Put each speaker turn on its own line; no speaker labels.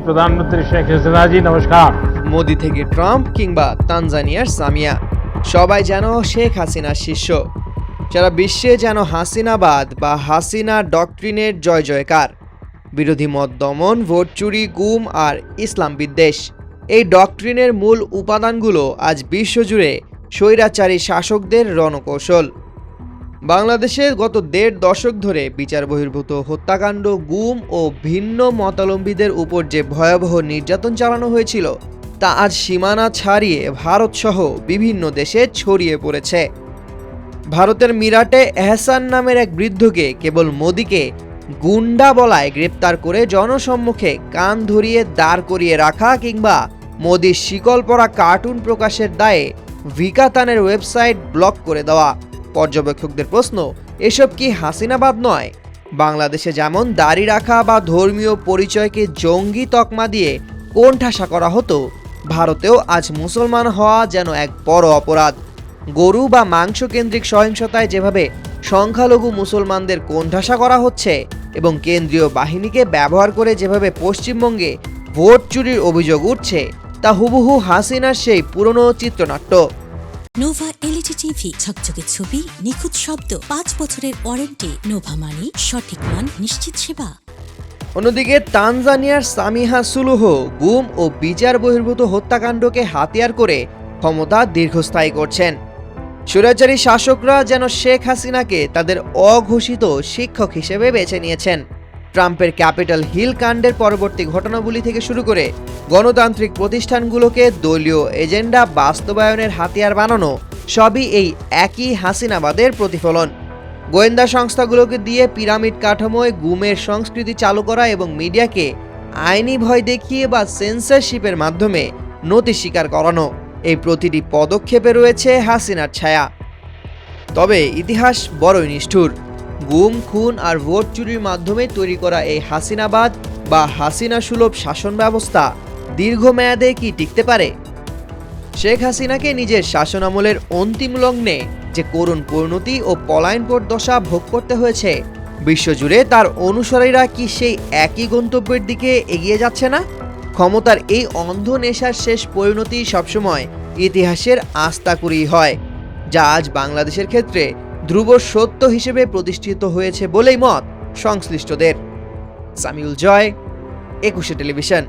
প্রধানমন্ত্রী শেখ হাসিনা জি নমস্কার।
মোদি থেকে ট্রাম্প কিংবা তানজানিয়ার সামিয়া, সবাই যেন শেখ হাসিনার শিষ্য। সারা বিশ্বে যেন হাসিনাবাদ বা হাসিনা ডক্ট্রিনের জয় জয়কার। বিরোধী মত দমন, ভোট চুরি, গুম আর ইসলাম বিদ্বেষ, এই ডক্ট্রিনের মূল উপাদানগুলো আজ বিশ্বজুড়ে স্বৈরাচারী শাসকদের রণকৌশল। বাংলাদেশে গত ১.৫ দশক ধরে বিচার বহির্ভূত হত্যাকাণ্ড, গুম ও ভিন্ন মতাবলম্বীদের উপর যে ভয়াবহ নির্যাতন চালানো হয়েছিল তা আজ সীমানা ছাড়িয়ে ভারতসহ বিভিন্ন দেশে ছড়িয়ে পড়েছে। ভারতের মিরাটে এহসান নামের এক বৃদ্ধকে কেবল মোদিকে গুন্ডা বলায় গ্রেপ্তার করে জনসম্মুখে কান ধরিয়ে দাঁড় করিয়ে রাখা কিংবা মোদির শিকল পরা কার্টুন প্রকাশের দায়ে ভিকাতানের ওয়েবসাইট ব্লক করে দেওয়া। পর্যবেক্ষকদের প্রশ্ন, এসব কি হাসিনাবাদ নয়? বাংলাদেশে যেমন দাড়ি রাখা বা ধর্মীয় পরিচয়কে জঙ্গি তকমা দিয়ে কোণঠাসা করা হতো, ভারতেও আজ মুসলমান হওয়া যেন এক বড় অপরাধ। গরু বা মাংস কেন্দ্রিক সহিংসতায় যেভাবে সংখ্যালঘু মুসলমানদের কোণঠাসা করা হচ্ছে এবং কেন্দ্রীয় বাহিনীকে ব্যবহার করে যেভাবে পশ্চিমবঙ্গে ভোট চুরির অভিযোগ উঠছে, তা হুবহু হাসিনার সেই পুরনো চিত্রনাট্য।
নোভা এলইডি টিভি, ঝকঝকে ছবি, নিখুঁত শব্দ, ৫ বছরের ওয়ারেন্টি। নোভা মানি সঠিক মান, নিশ্চিত সেবা।
অন্যদিকে তানজানিয়ার সামিহা সুলুহু গুম ও বিচার বহির্ভূত হত্যাকাণ্ডকে হাতিয়ার করে ক্ষমতা দীর্ঘস্থায়ী করছেন। স্বৈরাচারী শাসকরা যেন শেখ হাসিনাকে তাদের অঘোষিত শিক্ষক হিসেবে বেছে নিয়েছেন। ট্রাম্পের ক্যাপিটাল হিল কাণ্ডের পরবর্তী ঘটনাগুলি থেকে শুরু করে গণতান্ত্রিক প্রতিষ্ঠানগুলোকে দলীয় এজেন্ডা বাস্তবায়নের হাতিয়ার বানানো, সবই এই একই হাসিনাবাদের প্রতিফলন। গোয়েন্দা সংস্থাগুলোকে দিয়ে পিরামিড কাঠামোয় গুমের সংস্কৃতি চালু করা এবং মিডিয়াকে আইনি ভয় দেখিয়ে বা সেন্সরশিপের মাধ্যমে নতি স্বীকার করানো, এই প্রতিটি পদক্ষেপে রয়েছে হাসিনার ছায়া। তবে ইতিহাস বড়ই নিষ্ঠুর। গুম, খুন আর ভোট চুরির মাধ্যমে তৈরি করা এই হাসিনাবাদ বা হাসিনা সুলভ শাসন ব্যবস্থা দীর্ঘমেয়াদে কি টিকতে পারে? শেখ হাসিনাকে নিজের শাসনামলের অন্তিম লগ্নে যে করুণ পরিণতি ও পলায়নপর দশা ভোগ করতে হয়েছে, বিশ্বজুড়ে তার অনুসারীরা কি সেই একই গন্তব্যের দিকে এগিয়ে যাচ্ছে না? ক্ষমতার এই অন্ধ নেশার শেষ পরিণতি সবসময় ইতিহাসের আস্তাকুড়ি হয়, যা আজ বাংলাদেশের ক্ষেত্রে ধ্রুব সত্য হিসেবে প্রতিষ্ঠিত হয়েছে বলেই মত সংশ্লিষ্টদের। সামিউল জয়, ২১শে টেলিভিশন।